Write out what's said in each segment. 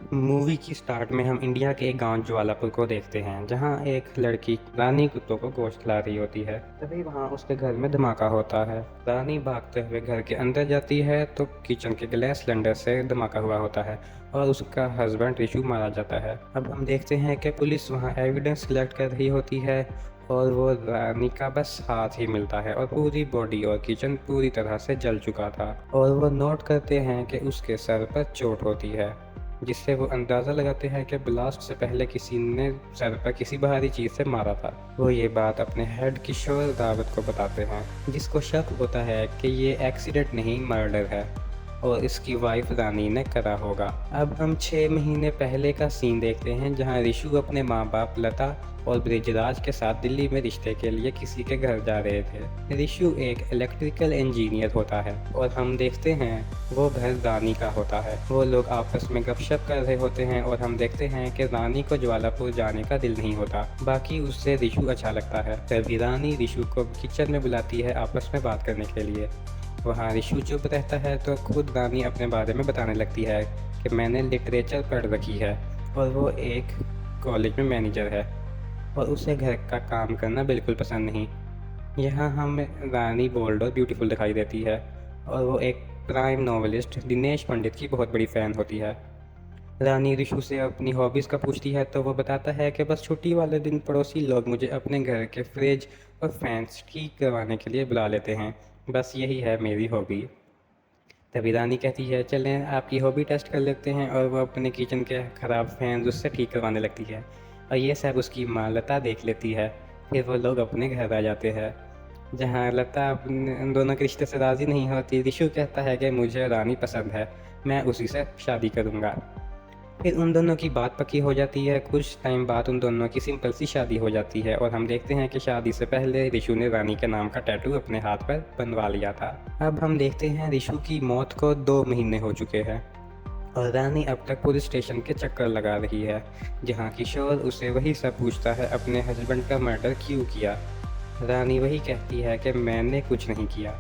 Movie की start में हम इंडिया के एक गांव ज्वालापुर को देखते हैं, जहां एक लड़की रानी कुत्तों को गोश्त खिला रही होती है। तभी वहां उसके घर में धमाका होता है। रानी भागते हुए घर के अंदर जाती है तो किचन के गैस सिलेंडर से धमाका हुआ होता है और उसका हस्बैंड रिशु मारा जाता है। अब हम देखते हैं कि पुलिस वहां एविडेंस कलेक्ट कर रही होती है और वो रानी का बस हाथ ही मिलता है और पूरी बॉडी और किचन पूरी तरह से जल चुका था। और वो नोट करते हैं कि उसके सर पर चोट होती है, जिससे वो अंदाज़ा लगाते हैं कि ब्लास्ट से पहले किसी ने सर पर किसी बाहरी चीज़ से मारा था। वो ये बात अपने हेड किशोर रावत को बताते हैं, जिसको शक होता है कि ये एक्सीडेंट नहीं मर्डर है और इसकी वाइफ रानी ने करा होगा। अब हम 6 महीने पहले का सीन देखते हैं, जहां ऋषु अपने माँ बाप लता और ब्रिजराज के साथ दिल्ली में रिश्ते के लिए किसी के घर जा रहे थे। ऋषु एक इलेक्ट्रिकल इंजीनियर होता है और हम देखते हैं वो घर रानी का होता है। वो लोग आपस में गपशप कर रहे होते हैं और हम देखते हैं कि रानी को ज्वालापुर जाने का दिल नहीं होता, बाकी उससे ऋषु अच्छा लगता है। तभी रानी ऋषु को किचन में बुलाती है आपस में बात करने के लिए। वहाँ ऋषु चुप रहता है तो खुद रानी अपने बारे में बताने लगती है कि मैंने लिटरेचर पढ़ रखी है और वो एक कॉलेज में मैनेजर है और उसे घर का काम करना बिल्कुल पसंद नहीं। यहाँ हमें रानी बोल्ड और ब्यूटीफुल दिखाई देती है और वो एक प्राइम नॉवेलिस्ट दिनेश पंडित की बहुत बड़ी फ़ैन होती है। रानी ऋषु से अपनी हॉबीज़ का पूछती है तो वो बताता है कि बस छुट्टी वाले दिन पड़ोसी लोग मुझे अपने घर के फ्रिज और फैंस ठीक करवाने के लिए बुला लेते हैं, बस यही है मेरी हॉबी। तभी रानी कहती है चलें आपकी हॉबी टेस्ट कर लेते हैं और वो अपने किचन के ख़राब फैंस उससे ठीक करवाने लगती है और ये सब उसकी माँ लता देख लेती है। फिर वो लोग अपने घर आ जाते हैं, जहाँ लता अपने उन दोनों के रिश्ते से राज़ी नहीं होती। ऋषु कहता है कि मुझे रानी पसंद है, मैं उसी से शादी करूँगा। फिर उन दोनों की बात पक्की हो जाती है। कुछ टाइम बाद उन दोनों की सिंपल सी शादी हो जाती है और हम देखते हैं कि शादी से पहले ऋषु ने रानी के नाम का टैटू अपने हाथ पर बनवा लिया था। अब हम देखते हैं ऋषु की मौत को 2 महीने हो चुके हैं और रानी अब तक पुलिस स्टेशन के चक्कर लगा रही है, जहाँ किशोर उसे वही सब पूछता है अपने हस्बैंड का मर्डर क्यों किया। रानी वही कहती है कि मैंने कुछ नहीं किया।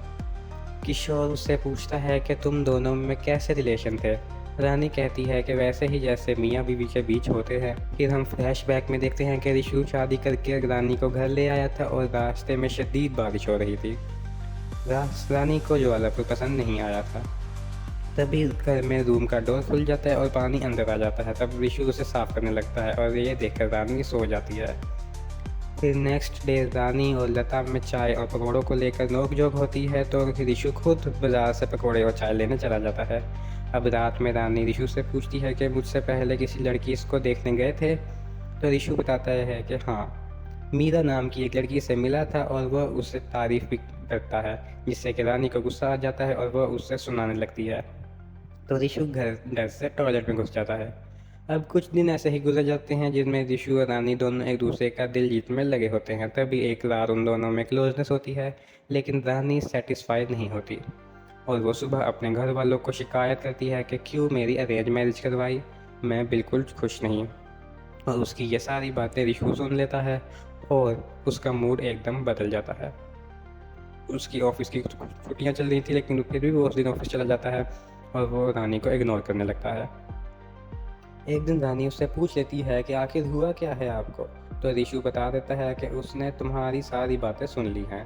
किशोर उससे पूछता है कि तुम दोनों में कैसे रिलेशन थे। रानी कहती है कि वैसे ही जैसे मियाँ बीवी के बीच होते हैं। फिर हम फ्लैशबैक में देखते हैं कि ऋषु शादी करके रानी को घर ले आया था और रास्ते में शदीद बारिश हो रही थी। रानी को ज्वालापुर पसंद नहीं आया था। तभी घर में रूम का डोर खुल जाता है और पानी अंदर आ जाता है। तब ऋषु उसे साफ करने लगता है और ये देखकर रानी सो जाती है। फिर नेक्स्ट डे रानी और लता में चाय और पकौड़ों को लेकर नोक-झोंक होती है तो ऋषु खुद बाजार से पकौड़े और चाय लेने चला जाता है। अब रात में रानी ऋषु से पूछती है कि मुझसे पहले किसी लड़की इसको देखने गए थे, तो ऋषु बताता है कि हाँ, मीरा नाम की एक लड़की से मिला था और वह उससे तारीफ भी करता है, जिससे कि रानी को गुस्सा आ जाता है और वह उससे सुनाने लगती है। तो ऋषु डर से टॉयलेट में घुस जाता है। अब कुछ दिन ऐसे ही गुजर जाते हैं जिनमें ऋषु और रानी दोनों एक दूसरे का दिल जीतने में लगे होते हैं। तभी एक रात उन दोनों में क्लोजनेस होती है, लेकिन रानी सेटिस्फाइड नहीं होती और वो सुबह अपने घर वालों को शिकायत करती है कि क्यों मेरी अरेंज मैरिज करवाई, मैं बिल्कुल खुश नहीं। और उसकी ये सारी बातें ऋषु सुन लेता है और उसका मूड एकदम बदल जाता है। उसकी ऑफिस की छुट्टियाँ चल रही थी, लेकिन फिर भी वो उस दिन ऑफिस चला जाता है और वो रानी को इग्नोर करने लगता है। एक दिन रानी उससे पूछ लेती है कि आखिर हुआ क्या है आपको, तो ऋषु बता देता है कि उसने तुम्हारी सारी बातें सुन ली हैं।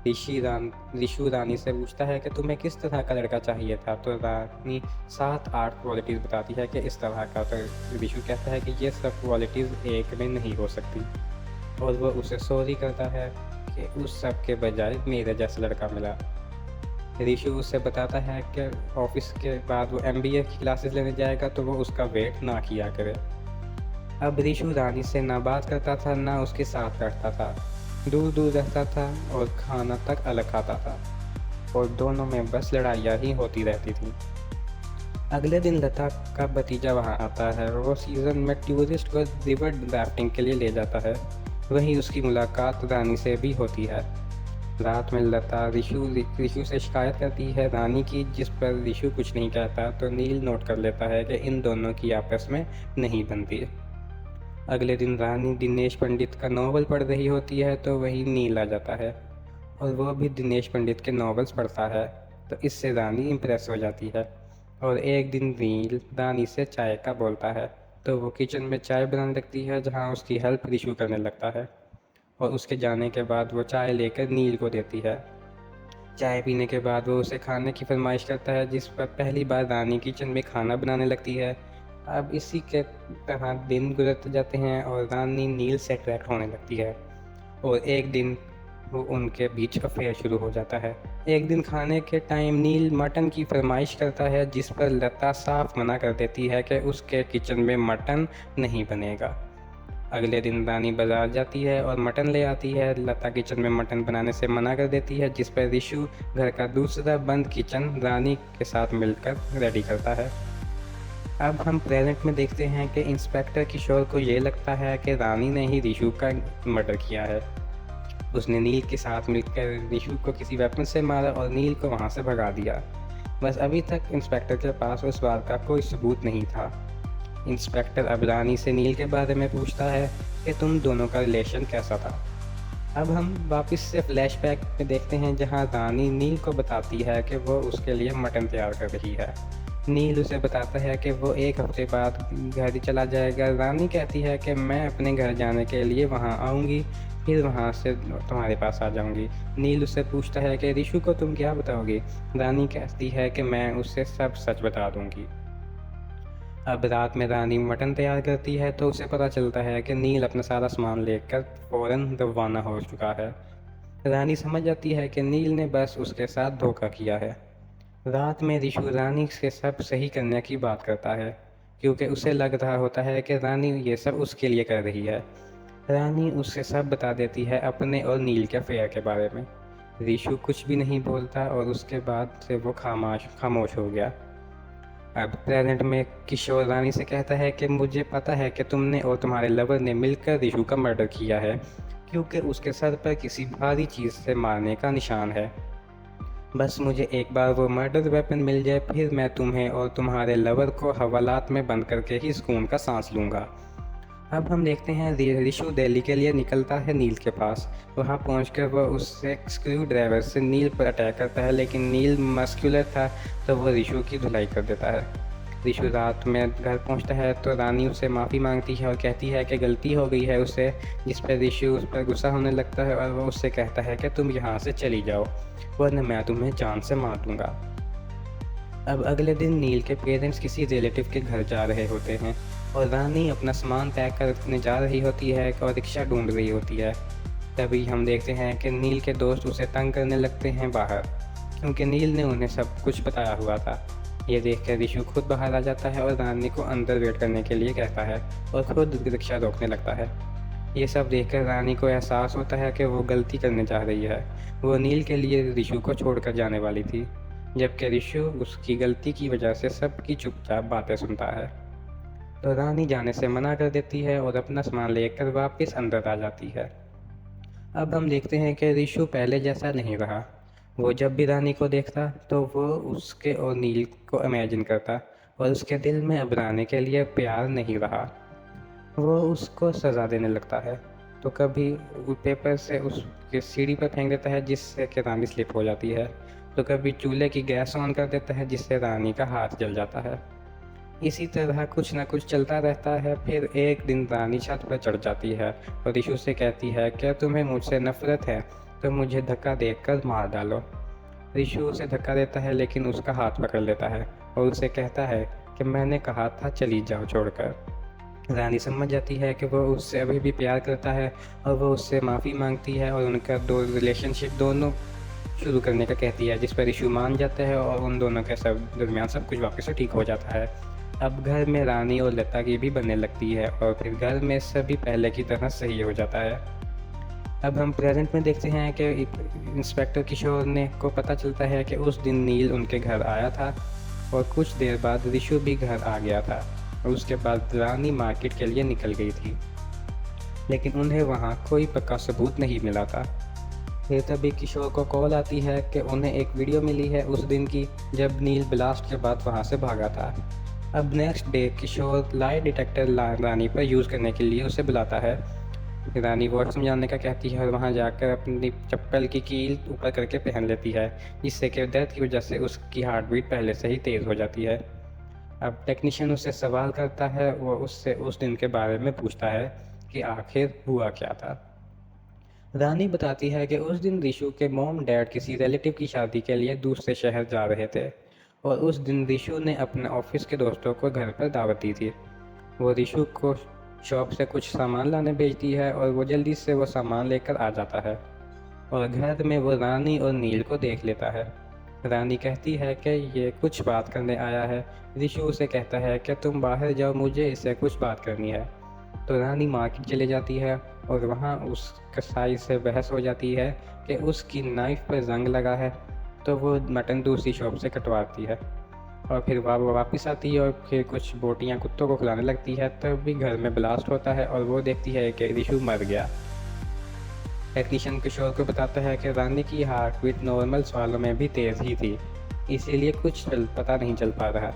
ऋषु रानी से पूछता है कि तुम्हें किस तरह का लड़का चाहिए था, तो रानी 7-8 क्वालिटीज़ बताती है कि इस तरह का। तो ऋषु कहता है कि ये सब क्वालिटीज़ एक में नहीं हो सकती और वो उसे सॉरी करता है कि उस सब के बजाय मेरे जैसा लड़का मिला। ऋषु उससे बताता है कि ऑफिस के बाद वो एमबीए की क्लासेस लेने जाएगा तो वो उसका वेट ना किया करे। अब ऋषु रानी से ना बात करता था ना उसके साथ बैठता था, दूर दूर रहता था और खाना तक अलग खाता था और दोनों में बस लड़ाइयाँ ही होती रहती थी। अगले दिन लता का भतीजा वहाँ आता है और वो सीज़न में टूरिस्ट को रिवर राफ्टिंग के लिए ले जाता है। वहीं उसकी मुलाकात रानी से भी होती है। रात में लता ऋषु से शिकायत करती है रानी की, जिस पर ऋषु कुछ नहीं कहता तो नील नोट कर लेता है कि इन दोनों की आपस में नहीं बनती। अगले दिन रानी दिनेश पंडित का नॉवल पढ़ रही होती है तो वहीं नील आ जाता है और वह भी दिनेश पंडित के नॉवेल्स पढ़ता है, तो इससे रानी इम्प्रेस हो जाती है। और एक दिन नील रानी से चाय का बोलता है, तो वो किचन में चाय बनाने लगती है जहाँ उसकी हेल्प रिशु करने लगता है। और उसके जाने के बाद वो चाय लेकर नील को देती है। चाय पीने के बाद वो उसे खाने की फरमाइश करता है, जिस पर पहली बार रानी किचन में खाना बनाने लगती है। अब इसी के तरह दिन गुजरते जाते हैं और रानी नील से अट्रैक्ट होने लगती है। और एक दिन वो उनके बीच अफेयर शुरू हो जाता है। एक दिन खाने के टाइम नील मटन की फरमाइश करता है, जिस पर लता साफ मना कर देती है कि उसके किचन में मटन नहीं बनेगा। अगले दिन रानी बाजार जाती है और मटन ले आती है। लता किचन में मटन बनाने से मना कर देती है, जिस पर रिशु घर का दूसरा बंद किचन रानी के साथ मिलकर रेडी करता है। अब हम प्रेजेंट में देखते हैं कि इंस्पेक्टर किशोर को ये लगता है कि रानी ने ही रिशु का मर्डर किया है। उसने नील के साथ मिलकर रिशु को किसी वेपन से मारा और नील को वहाँ से भगा दिया। बस अभी तक इंस्पेक्टर के पास उस बात का कोई सबूत नहीं था। इंस्पेक्टर अब रानी से नील के बारे में पूछता है कि तुम दोनों का रिलेशन कैसा था। अब हम वापस से फ्लैशबैक में देखते हैं जहां रानी नील को बताती है कि वो उसके लिए मटन तैयार कर रही है। नील उसे बताता है कि वो एक हफ्ते बाद घर ही चला जाएगा। रानी कहती है कि मैं अपने घर जाने के लिए वहां आऊँगी, फिर वहां से तुम्हारे पास आ जाऊंगी। नील उससे पूछता है कि रिशु को तुम क्या बताओगी। रानी कहती है कि मैं उससे सब सच बता दूंगी। अब रात में रानी मटन तैयार करती है तो उसे पता चलता है कि नील अपना सारा सामान लेकर फ़ौरन रवाना हो चुका है। रानी समझ जाती है कि नील ने बस उसके साथ धोखा किया है। रात में रिशु रानी से सब सही करने की बात करता है, क्योंकि उसे लग रहा होता है कि रानी ये सब उसके लिए कर रही है। रानी उससे सब बता देती है अपने और नील के अफेयर के बारे में। रिशु कुछ भी नहीं बोलता और उसके बाद से वो खामोश हो गया। अब प्रेजेंट में किशोर रानी से कहता है कि मुझे पता है कि तुमने और तुम्हारे लवर ने मिलकर रिशु का मर्डर किया है, क्योंकि उसके सर पर किसी भारी चीज़ से मारने का निशान है। बस मुझे एक बार वो मर्डर वेपन मिल जाए, फिर मैं तुम्हें और तुम्हारे लवर को हवालात में बंद करके ही सुकून का सांस लूँगा। अब हम देखते हैं रिशु दिल्ली के लिए निकलता है नील के पास। वहाँ पहुंचकर वह उससे स्क्रू ड्राइवर से नील पर अटैक करता है, लेकिन नील मस्कुलर था तो वह रिशु की धुलाई कर देता है। रिशु रात में घर पहुंचता है तो रानी उससे माफ़ी मांगती है और कहती है कि गलती हो गई है उससे, जिस पर रिशु उस पर गुस्सा होने लगता है और वह उससे कहता है कि तुम यहाँ से चली जाओ, वरना मैं तुम्हें जान से मार दूँगा। अब अगले दिन नील के पेरेंट्स किसी रिलेटिव के घर जा रहे होते हैं और रानी अपना सामान पैक करने जा रही होती है और रिक्शा ढूंढ रही होती है। तभी हम देखते हैं कि नील के दोस्त उसे तंग करने लगते हैं बाहर, क्योंकि नील ने उन्हें सब कुछ बताया हुआ था। ये देखकर रिशु खुद बाहर आ जाता है और रानी को अंदर वेट करने के लिए कहता है और खुद रिक्शा रोकने लगता है। ये सब देखकर रानी को एहसास होता है कि वो गलती करने जा रही है। वो नील के लिए रिशु को छोड़कर जाने वाली थी, जबकि रिशु उसकी गलती की वजह से सबकी चुपचाप बातें सुनता है। तो रानी जाने से मना कर देती है और अपना सामान लेकर वापस अंदर आ जाती है। अब हम देखते हैं कि रिशु पहले जैसा नहीं रहा। वो जब भी रानी को देखता तो वो उसके और नील को इमेजिन करता और उसके दिल में अब रानी के लिए प्यार नहीं रहा। वो उसको सज़ा देने लगता है, तो कभी वो पेपर से उसके सीढ़ी पर फेंक देता है जिससे कि रानी स्लिप हो जाती है, तो कभी चूल्हे की गैस ऑन कर देता है जिससे रानी का हाथ जल जाता है। इसी तरह कुछ ना कुछ चलता रहता है। फिर एक दिन रानी छत पर चढ़ जाती है और रिशु से कहती है, क्या तुम्हें मुझसे नफरत है तो मुझे धक्का देकर मार डालो। रिशु उसे धक्का देता है लेकिन उसका हाथ पकड़ लेता है और उसे कहता है कि मैंने कहा था चली जाओ छोड़कर। रानी समझ जाती है कि वो उससे अभी भी प्यार करता है और वो उससे माफ़ी मांगती है और उनका दो रिलेशनशिप दोनों शुरू करने का कहती है, जिस पर रिशु मान जाता है और उन दोनों के दरमियान सब कुछ वापस से ठीक हो जाता है। अब घर में रानी और लता की भी बनने लगती है और फिर घर में सभी पहले की तरह सही हो जाता है। अब हम प्रेजेंट में देखते हैं कि इंस्पेक्टर किशोर ने को पता चलता है कि उस दिन नील उनके घर आया था और कुछ देर बाद रिशु भी घर आ गया था और उसके बाद रानी मार्केट के लिए निकल गई थी, लेकिन उन्हें वहाँ कोई पक्का सबूत नहीं मिला था। फिर तभी किशोर को कॉल आती है कि उन्हें एक वीडियो मिली है उस दिन की जब नील ब्लास्ट के बाद वहाँ से भागा था। अब नेक्स्ट डे किशोर लाई डिटेक्टर रानी पर यूज़ करने के लिए उसे बुलाता है। रानी वर्ड समझाने का कहती है और वहाँ जाकर अपनी चप्पल की कील ऊपर करके पहन लेती है, जिससे कि दर्द की वजह से उसकी हार्ट बीट पहले से ही तेज़ हो जाती है। अब टेक्नीशियन उससे सवाल करता है, वो उससे उस दिन के बारे में पूछता है कि आखिर हुआ क्या था। रानी बताती है कि उस दिन रिशु के मॉम डैड किसी रिलेटिव की शादी के लिए दूसरे शहर जा रहे थे और उस दिन रिशु ने अपने ऑफिस के दोस्तों को घर पर दावत दी थी। वो रिशु को शॉप से कुछ सामान लाने भेजती है और वो जल्दी से वो सामान लेकर आ जाता है और घर में वो रानी और नील को देख लेता है। रानी कहती है कि ये कुछ बात करने आया है। रिशु उसे कहता है कि तुम बाहर जाओ, मुझे इससे कुछ बात करनी है। तो रानी मार्केट चले जाती है और वहाँ उस कसाई से बहस हो जाती है कि उसकी नाइफ पर जंग लगा है, तो वो मटन दूसरी शॉप से कटवाती है और फिर वो वापस आती है और फिर कुछ बोटियाँ कुत्तों को खिलाने लगती है। तब भी घर में ब्लास्ट होता है और वो देखती है कि रिशु मर गया। टेक्नीशियन किशोर को बताता है कि रानी की हार्ट बीट नॉर्मल वालों में भी तेज़ ही थी, इसीलिए कुछ पता नहीं चल पा रहा।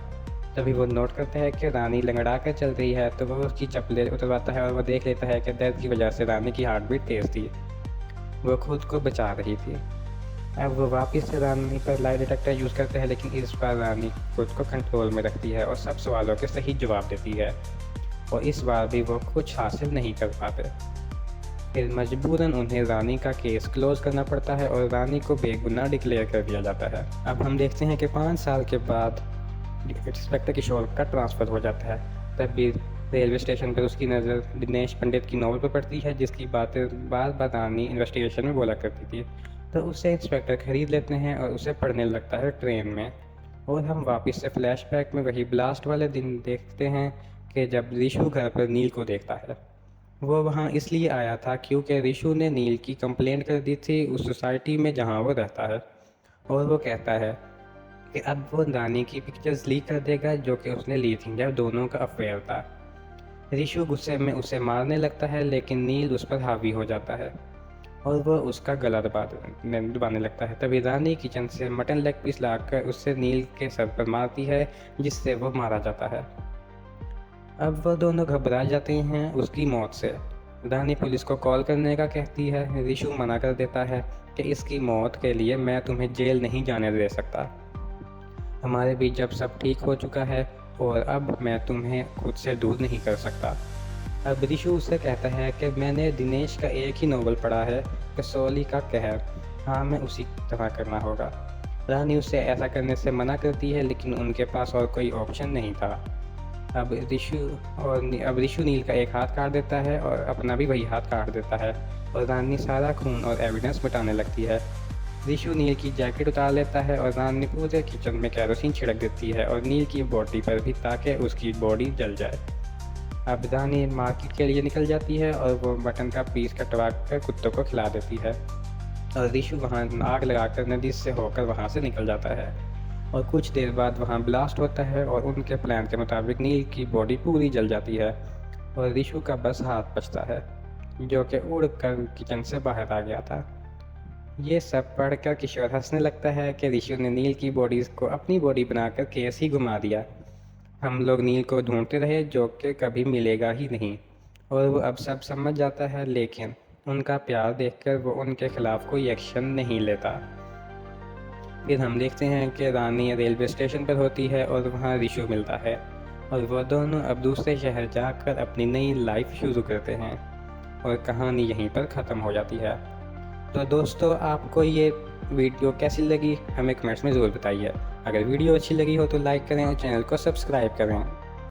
तभी वो नोट करता है कि रानी लंगड़ा कर चल रही है, तो वह उसकी चप्पलें उतरवाता है और वह देख लेता है कि दर्द की वजह से रानी की हार्ट बीट तेज़ थी, वो खुद को बचा रही थी। अब वो वापस से रानी पर लाई डिटेक्टर यूज़ करते हैं, लेकिन इस बार रानी खुद को कंट्रोल में रखती है और सब सवालों के सही जवाब देती है और इस बार भी वो कुछ हासिल नहीं कर पाते। फिर मजबूरन उन्हें रानी का केस क्लोज करना पड़ता है और रानी को बेगुनाह डिक्लेयर कर दिया जाता है। अब हम देखते हैं कि 5 साल के बाद इंस्पेक्टर किशोर का ट्रांसफ़र हो जाता है। तब भी रेलवे स्टेशन पर उसकी नज़र दिनेश पंडित की नॉवल पर पड़ती है, जिसकी बातें बार बार रानी इन्वेस्टिगेशन में बोला करती थी। तो उसे इंस्पेक्टर खरीद लेते हैं और उसे पढ़ने लगता है ट्रेन में। और हम वापस से फ्लैशबैक में वही ब्लास्ट वाले दिन देखते हैं कि जब रिशु घर पर नील को देखता है। वो वहाँ इसलिए आया था क्योंकि रिशु ने नील की कंप्लेंट कर दी थी उस सोसाइटी में जहाँ वो रहता है, और वो कहता है कि अब वो रानी की पिक्चर्स लीक कर देगा जो कि उसने ली थी जब दोनों का अफेयर था। रिशु गुस्से में उसे मारने लगता है, लेकिन नील उस पर हावी हो जाता है और वह उसका गला दबाने लगता है। तभी रानी किचन से मटन लेग पीस लाकर उससे नील के सर पर मारती है, जिससे वो मारा जाता है। अब वह दोनों घबरा जाते हैं उसकी मौत से। रानी पुलिस को कॉल करने का कहती है। रिशु मना कर देता है कि इसकी मौत के लिए मैं तुम्हें जेल नहीं जाने दे सकता। हमारे बीच जब सब ठीक हो चुका है और अब मैं तुम्हें खुद से दूर नहीं कर सकता। अब रिशु उससे कहता है कि मैंने दिनेश का एक ही नोवेल पढ़ा है, कसौली का कहर। हाँ, मैं उसी तरह करना होगा। रानी उससे ऐसा करने से मना करती है, लेकिन उनके पास और कोई ऑप्शन नहीं था। अब रिशु नील का एक हाथ काट देता है और अपना भी वही हाथ काट देता है और रानी सारा खून और एविडेंस मिटाने लगती है। रिशु नील की जैकेट उतार लेता है और रानी पूरे किचन में कैरोसिन छिड़क देती है और नील की बॉडी पर भी, ताकि उसकी बॉडी जल जाए। अब रानी मार्केट के लिए निकल जाती है और वो मटन का पीस कटवा कर कुत्तों को खिला देती है और रिशु वहाँ आग लगाकर नदी से होकर वहाँ से निकल जाता है। और कुछ देर बाद वहाँ ब्लास्ट होता है और उनके प्लान के मुताबिक नील की बॉडी पूरी जल जाती है और रिशु का बस हाथ बचता है, जो कि उड़ कर किचन से बाहर आ गया था। ये सब पढ़कर किशोर हंसने लगता है कि रिशु ने नील की बॉडी को अपनी बॉडी बनाकर केस ही घुमा दिया। हम लोग नील को ढूंढते रहे जो कि कभी मिलेगा ही नहीं, और वो अब सब समझ जाता है, लेकिन उनका प्यार देखकर वो उनके खिलाफ कोई एक्शन नहीं लेता। फिर हम देखते हैं कि रानी रेलवे स्टेशन पर होती है और वहाँ रिशु मिलता है और वह दोनों अब दूसरे शहर जाकर अपनी नई लाइफ शुरू करते हैं और कहानी यहीं पर ख़त्म हो जाती है। तो दोस्तों, आपको ये वीडियो कैसी लगी हमें कमेंट्स में ज़रूर बताइए। अगर वीडियो अच्छी लगी हो तो लाइक करें और चैनल को सब्सक्राइब करें।